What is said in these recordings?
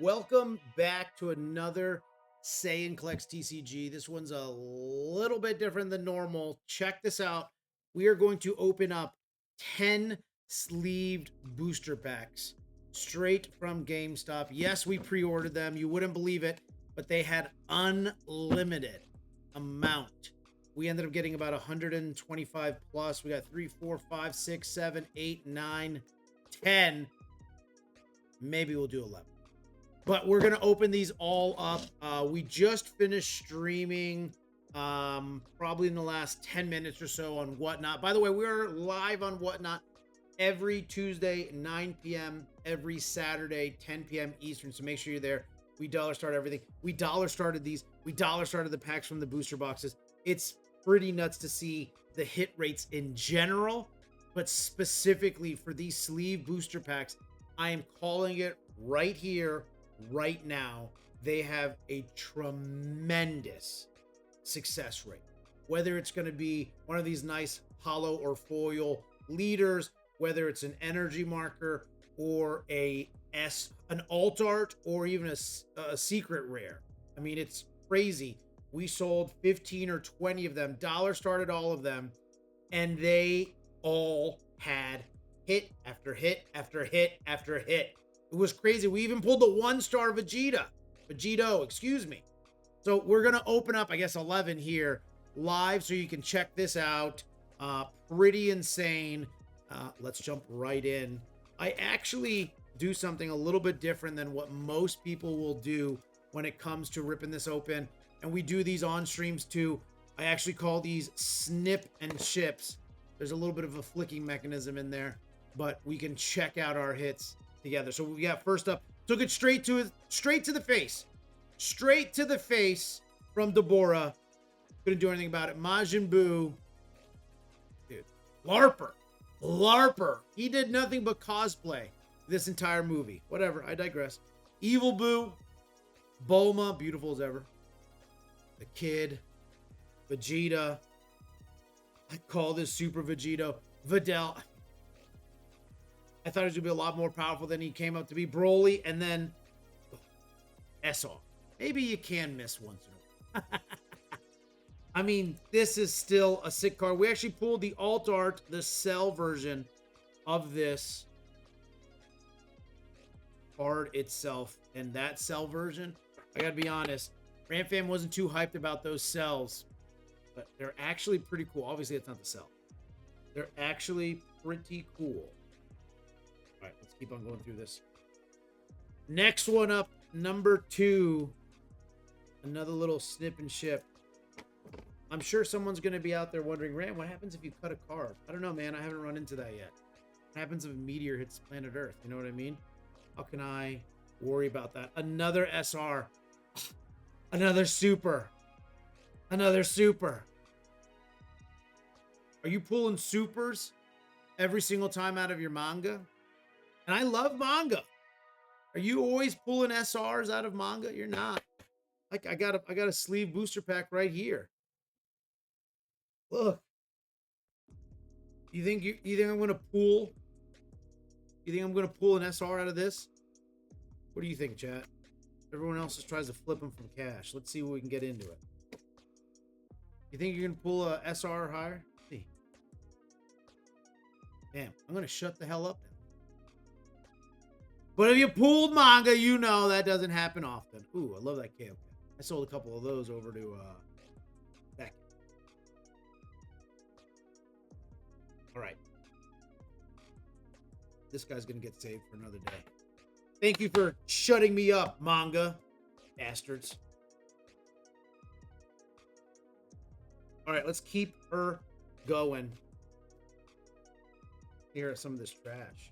Welcome back to another Say and Collects TCG. This one's a little bit different than normal. Check this out. We are going to open up 10 sleeved booster packs straight from GameStop. Yes, we pre-ordered them. You wouldn't believe it, but they had unlimited amount. We ended up getting about 125 plus. We got 3, 4, 5, 6, 7, 8, 9, 10. Maybe we'll do 11. But we're going to open these all up. We just finished streaming probably in the last 10 minutes or so on Whatnot. By the way, we're live on Whatnot every Tuesday, 9 p.m., every Saturday, 10 p.m. Eastern. So make sure you're there. We dollar start everything. We dollar started these. We dollar started the packs from the booster boxes. It's pretty nuts to see the hit rates in general, but specifically for these sleeve booster packs, I am calling it right here, right now. They have a tremendous success rate. Whether it's going to be one of these nice hollow or foil leaders, whether it's an energy marker or an alt art or even a secret rare. I mean, it's crazy. We sold 15 or 20 of them, dollar started all of them, and they all had hit after hit after hit after hit. It was crazy. We even pulled the 1-star Vegito, excuse me. So we're going to open up, I guess, 11 here live so you can check this out. Pretty insane. Let's jump right in. I actually do something a little bit different than what most people will do when it comes to ripping this open. And we do these on streams too. I actually call these snip and ships. There's a little bit of a flicking mechanism in there, but we can check out our hits together. So we got first up, took it straight to the face. Straight to the face from Deborah. Couldn't do anything about it. Majin Buu. Dude. Larper. He did nothing but cosplay this entire movie. Whatever, I digress. Evil Buu. Bulma, beautiful as ever. The Kid. Vegeta. I call this Super Vegito. Videl. I thought he was going to be a lot more powerful than he came out to be. Broly, and then SR. Maybe you can miss once in a while. I mean, this is still a sick card. We actually pulled the alt art, the Cell version of this card itself. And that Cell version, I gotta be honest, Ramfam wasn't too hyped about those cells, but they're actually pretty cool. Obviously, it's not the Cell. They're actually pretty cool. All right, let's keep on going through this. Next one up, number 2. Another little snip and ship. I'm sure someone's going to be out there wondering, Ram, what happens if you cut a card? I don't know, man. I haven't run into that yet. What happens if a meteor hits planet Earth? You know what I mean? How can I worry about that? Another SR. Another super. Another super. Are you pulling supers every single time out of your manga? And I love manga. Are you always pulling SRs out of manga? You're not. Like I got a sleeve booster pack right here. Look. You think I'm gonna pull? You think I'm gonna pull an SR out of this? What do you think, chat? Everyone else just tries to flip them from cash. Let's see what we can get into it. You think you're gonna pull a SR or higher? Let's see. Damn, I'm gonna shut the hell up now. But if you pulled manga, you know that doesn't happen often. Ooh, I love that KO. I sold a couple of those over to Beck. All right. This guy's going to get saved for another day. Thank you for shutting me up, manga. Bastards. All right, let's keep her going. Here are some of this trash.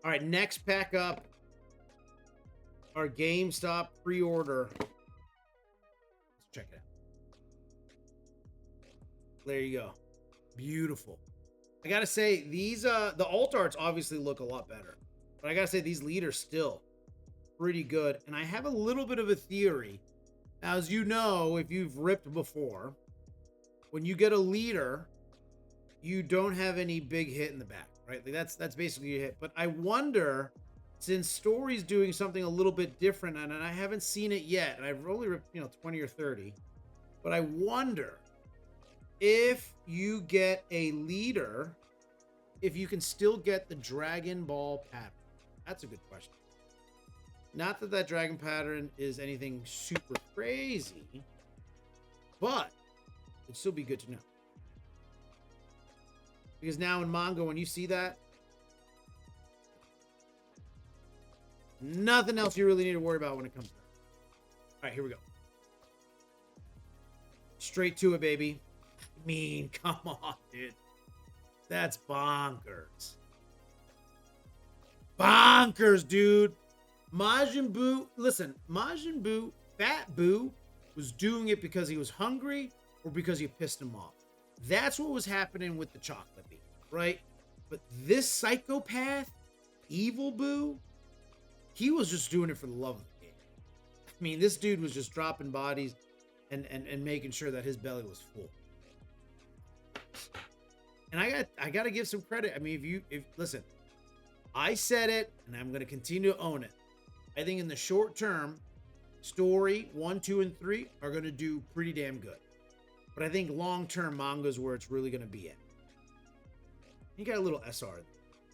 All right, next pack up. Our GameStop pre-order. Let's check it out. There you go. Beautiful. I gotta say, these the alt arts obviously look a lot better. But I gotta say, these leaders still pretty good. And I have a little bit of a theory. Now, as you know, if you've ripped before, when you get a leader, you don't have any big hit in the back. right? Like that's basically a hit. But I wonder, since Story's doing something a little bit different, and I haven't seen it yet, and I've only 20 or 30, but I wonder if you get a leader, if you can still get the Dragon Ball pattern. That's a good question. Not that that dragon pattern is anything super crazy, but it'd still be good to know. Because now in manga, when you see that, nothing else you really need to worry about when it comes to that. All right, here we go. Straight to it, baby. I mean, come on, dude. That's bonkers. Bonkers, dude. Majin Buu, listen, Majin Buu, Fat Buu, was doing it because he was hungry or because you pissed him off. That's what was happening with the chocolate bean, right? But this psychopath, Evil Buu, he was just doing it for the love of the game. I mean, this dude was just dropping bodies and making sure that his belly was full. And I got to give some credit. I mean, if listen, I said it and I'm going to continue to own it. I think in the short term, Story 1, 2, and 3 are going to do pretty damn good. But I think long term, manga is where it's really going to be at. You got a little SR. I'm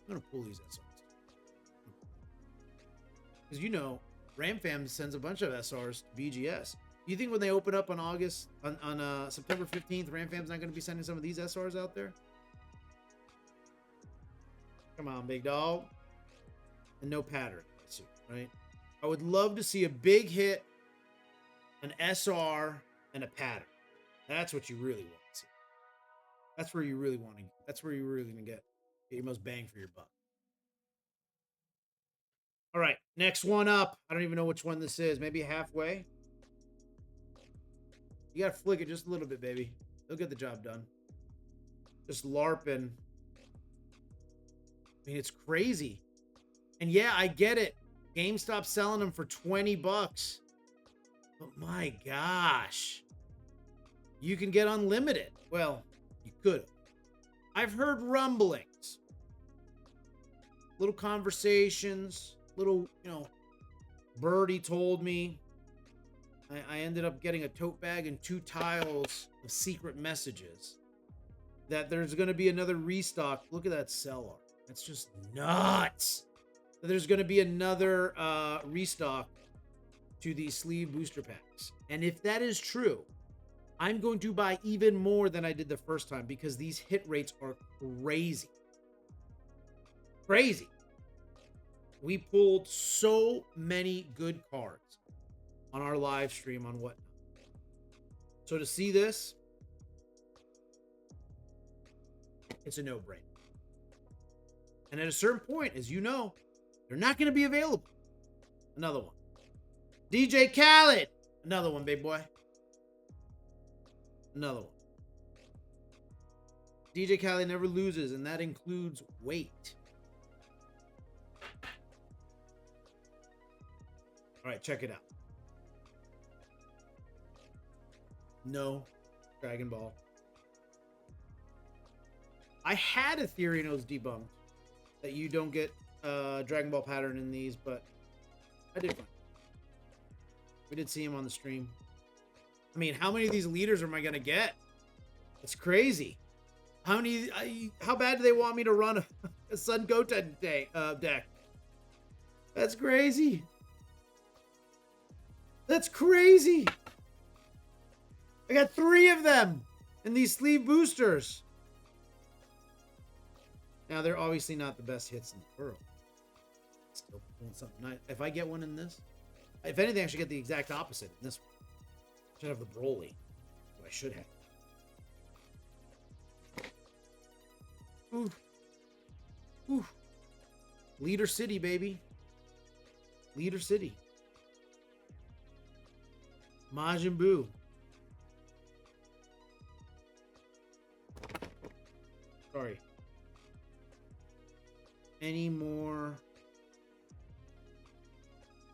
going to pull these SRs. Because RamFam sends a bunch of SRs to BGS. Do you think when they open up on September 15th, RamFam's not going to be sending some of these SRs out there? Come on, big dog. And no pattern, right? I would love to see a big hit, an SR, and a pattern. That's what you really want to see. That's where you really want to. That's where you're really gonna get your most bang for your buck. All right, next one up. I don't even know which one this is. Maybe halfway. You gotta flick it just a little bit, baby. They'll get the job done. Just LARPing. I mean, it's crazy. And yeah, I get it. GameStop selling them for $20. But my gosh. You can get unlimited. Well, you could. I've heard rumblings. Little conversations. Little, birdie told me. I ended up getting a tote bag and 2 tiles of secret messages. That there's going to be another restock. Look at that sell-off. That's just nuts. There's going to be another restock to these sleeve booster packs. And if that is true, I'm going to buy even more than I did the first time because these hit rates are crazy. Crazy. We pulled so many good cards on our live stream on whatnot. So to see this, it's a no-brainer. And at a certain point, as you know, they're not going to be available. Another one. DJ Khaled. Another one, big boy. Another one. DJ Khaled never loses, and that includes weight. All right, check it out. No Dragon Ball. I had a theory, and it was debunked, that you don't get Dragon Ball pattern in these, but I did fine. We did see him on the stream. I mean, how many of these leaders am I going to get? It's crazy. How bad do they want me to run a Sun Goten deck? That's crazy. That's crazy. I got 3 of them in these sleeve boosters. Now, they're obviously not the best hits in the world. Still pulling something nice. If I get one in this, if anything, I should get the exact opposite in this one. I should have the Broly. What I should have. Ooh. Ooh. Leader City, baby. Leader City. Majin Buu. Sorry. Any more?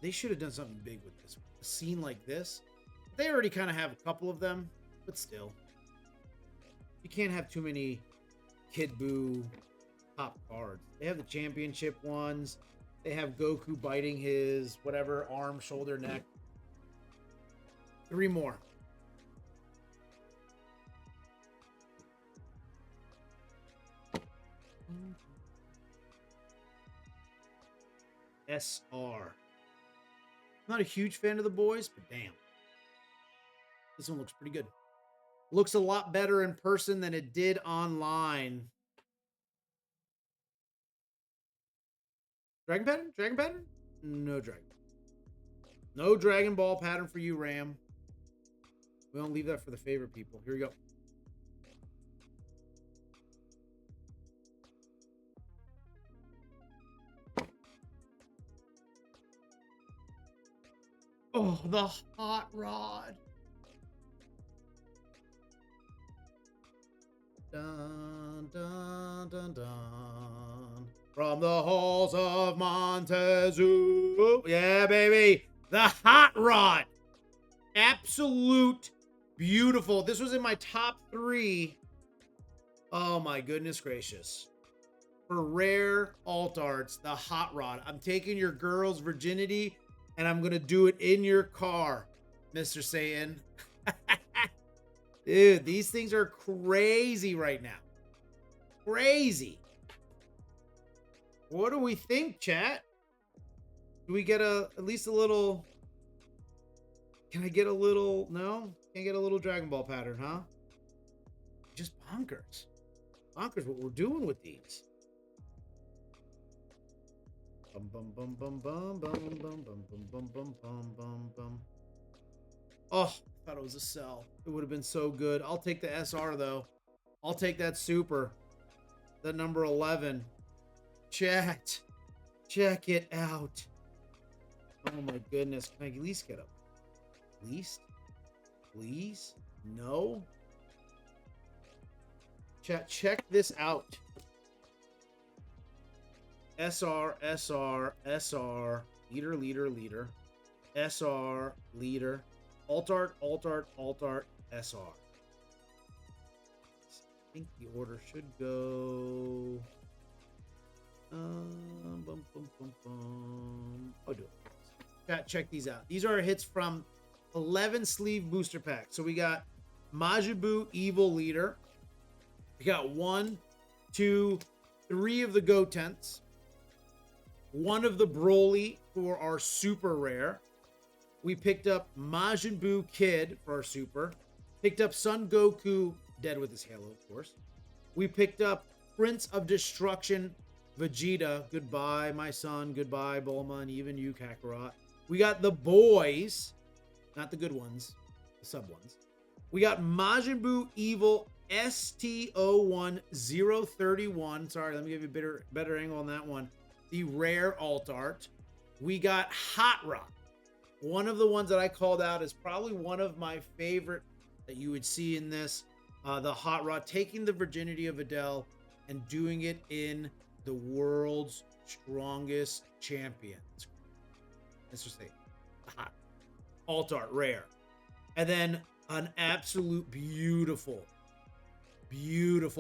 They should have done something big with this. A scene like this. They already kind of have a couple of them, but still. You can't have too many Kid Buu top cards. They have the championship ones. They have Goku biting his whatever arm, shoulder, neck. 3 more. SR. Not a huge fan of the boys, but damn. This one looks pretty good. Looks a lot better in person than it did online. Dragon pattern? Dragon pattern? No dragon. No Dragon Ball pattern for you, Ram. We don't leave that for the favorite people. Here we go. Oh, the hot rod. Dun, dun, dun, dun. From the halls of Montezuma. Yeah, baby. The hot rod. Absolute beautiful. This was in my top 3. Oh, my goodness gracious. For rare alt arts, the hot rod. I'm taking your girl's virginity, and I'm going to do it in your car, Mr. Satan. Dude, these things are crazy right now. Crazy. What do we think, chat? Do we get at least a little... Can I get a little... No? Can't get a little Dragon Ball pattern, huh? Just bonkers. Bonkers what we're doing with these. Bum, bum, bum, bum, bum, bum, bum, bum, bum, bum, bum, bum, bum, bum. Oh, I thought it was a cell. It would have been so good. I'll take the SR, though. I'll take that super. That number 11. Chat. Check it out. Oh, my goodness. Can I at least get a... At least? Please? No? Chat, check this out. SR, SR, SR, leader, leader, leader, SR, leader, alt art, alt art, alt art, SR. I think the order should go. Bum, bum, bum, bum. I'll do it. Chat, check these out. These are our hits from 11 sleeve booster packs. So we got Majin Evil Leader. We got 1, 2, 3 of the Gotenks. 1 of the Broly for our super rare. We picked up Majin Buu Kid for our super. Picked up Son Goku, dead with his halo, of course. We picked up Prince of Destruction Vegeta. Goodbye, my son. Goodbye, Bulma, and even you, Kakarot. We got the boys, not the good ones, the sub ones. We got Majin Buu Evil STO1031. Sorry, let me give you a better angle on that one. The rare alt art. We got Hot Rod. One of the ones that I called out is probably one of my favorite that you would see in this. The Hot Rod taking the virginity of Adele and doing it in the world's strongest champions. Let's just say hot alt art rare. And then an absolute beautiful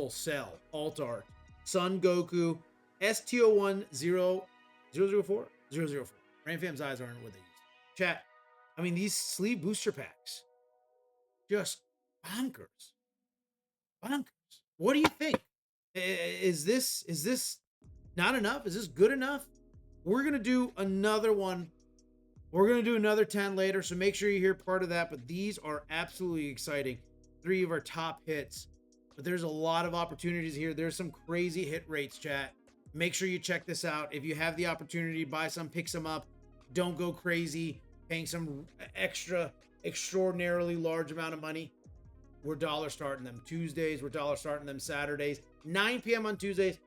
cell alt art. Son Goku STO100004. 004. Ramfam's eyes aren't what they used. Chat. I mean, these sleeve booster packs. Just bonkers. Bonkers. What do you think? Is this not enough? Is this good enough? We're going to do another one. We're going to do another 10 later, so make sure you hear part of that. But these are absolutely exciting. 3 of our top hits. But there's a lot of opportunities here. There's some crazy hit rates, chat. Make sure you check this out. If you have the opportunity, buy some, pick some up. Don't go crazy paying some extraordinarily large amount of money. We're dollar starting them Tuesdays. We're dollar starting them Saturdays. 9 p.m. on Tuesdays,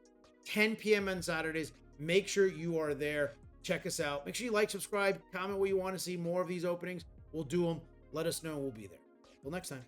10 p.m. on Saturdays. Make sure you are there. Check us out. Make sure you like, subscribe, comment what you want to see more of these openings. We'll do them. Let us know. We'll be there. Till next time.